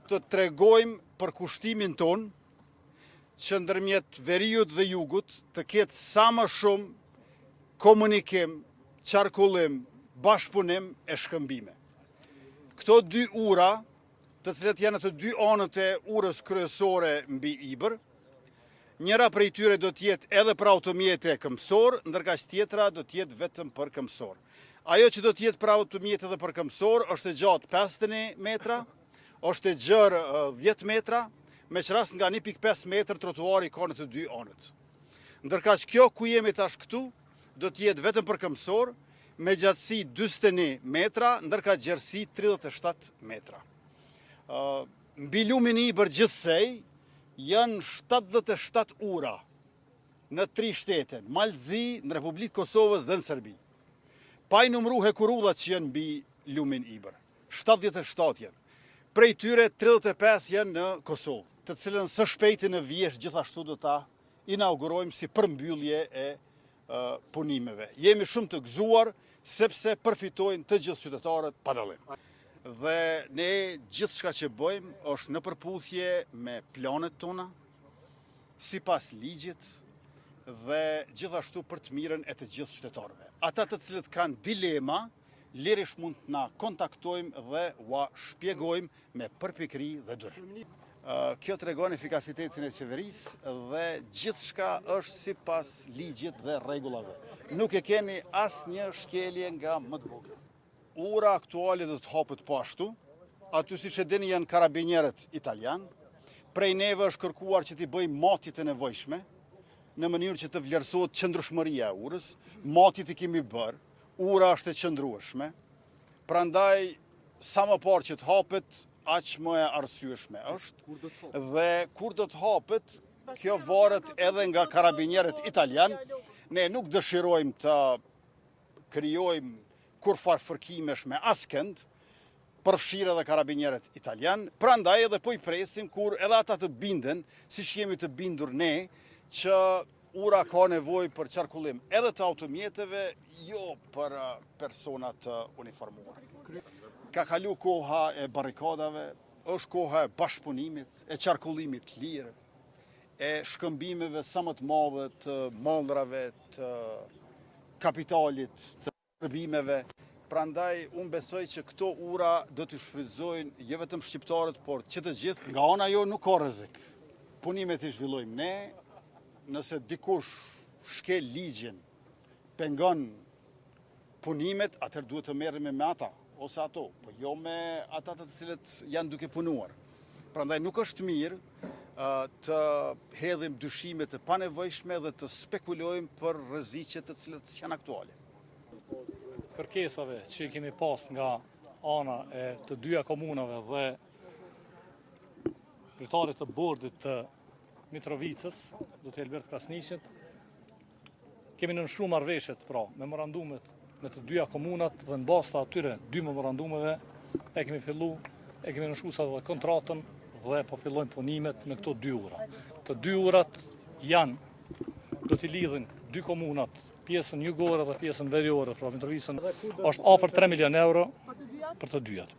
të tregojmë për kushtimin ton që ndërmjet veriut dhe jugut të ketë sa më shumë komunikim, qarkullim, bashkëpunim e shkëmbime. Këto dy ura, të cilat janë të dy anët e urës kryesore mbi Ibër, njëra prej tyre do t'jetë edhe për automjete këmbësor, ndërkaq tjetra do t'jetë vetëm për këmbësor. Ajo që do t'jetë për automjete dhe për këmbësor është e gjatë 50 metra, është e gjerë 10 metra, me që rast nga 1.5 metër trotuari ka në të dy anët. Ndërkaq kjo ku jemi tash këtu do t'jetë vetëm për këmbësor, me gjatësi 41 metra, ndërkaq gjerësi 37 metra. Mbi lumin Ibër gjithsej janë 77 ura në 3 shtete, Malzi, në Republikë Kosovës dhe në Serbi. Pa i numru hekurullat që janë mbi lumin Ibër. 77 janë. Prej tyre 35 janë në Kosovë, të cilën së shpejti në vjesh gjithashtu do ta inaugurojmë si përmbyllje e punimeve. Jemi shumë të gëzuar sepse përfitojnë të gjithë qytetarët pa dallim. Dhe ne gjithë shka që bëjmë është në përputhje me planet tona, sipas ligjit dhe gjithashtu për të mirën e të gjithë qytetarëve. Ata të cilët kanë dilema, lirisht mund të na kontaktojmë dhe ua shpjegojmë me përpikri dhe durim. Kjo tregon efikasitetin e qeverisë dhe gjithçka është sipas ligjit dhe rregullave. Nuk e keni asnjë shkelje nga më të vogël. Ura aktuale do të hapet po ashtu. Aty siç e dini janë karabinierët italian. Prej neve është kërkuar që t'i bëjmë matjet e nevojshme në mënyrë që të vlerësohet qëndrueshmëria e urës. Matjet i kemi bërë. Ura është e qëndrueshme. Prandaj sa më parë që të hapet, aq më e arsyeshme është. Dhe kur do të hapet, kjo varet edhe nga karabinierët italian. Ne nuk dëshirojmë të krijojmë kurfar fërkimesh me askënd, përfshirë edhe karabinierët italian, prandaj edhe po i presim kur edhe ata të binden, siç jemi të bindur ne, që ura ka nevojë për qarkullim edhe të automjeteve, jo për persona të uniformuar. Ka kalu koha e barrikadave, është koha e bashkëpunimit, e qarkullimit lirë, e shkëmbimeve sa më të mëdha të mallrave, të kapitalit, të shërbimeve. Prandaj unë besoj që këto ura do të shfrytëzojnë jo vetëm shqiptarët, por që të gjithë. Nga ana jo nuk ka rrezik. Punimet i zhvillojmë ne, nëse dikush shkel ligjin, pengon punimet, atëherë duhet të merremi me ata ose ato, po jo me ata të cilët janë duke punuar. Prandaj nuk është mirë të hedhim dyshime të panevojshme dhe të spekulojmë për rreziqe të cilët janë aktuale. Kërkesave që kemi pas nga ana e të dyja komunave dhe kryetarit të bordit të Mitrovicës, Zoti Albert Krasniqit, kemi nënshkruar marrëveshjet, pra, memorandumet me të dyja komunat dhe në bazë të atyre dy memorandumeve e kemi nënshkruar edhe kontratën dhe po fillojmë punimet me këto dy ura. Të dy urat do t'i lidhin dy komunat, pjesën jugore dhe pjesën veriore, pra Mitrovicën, është afër 3 milion euro për të dyjat.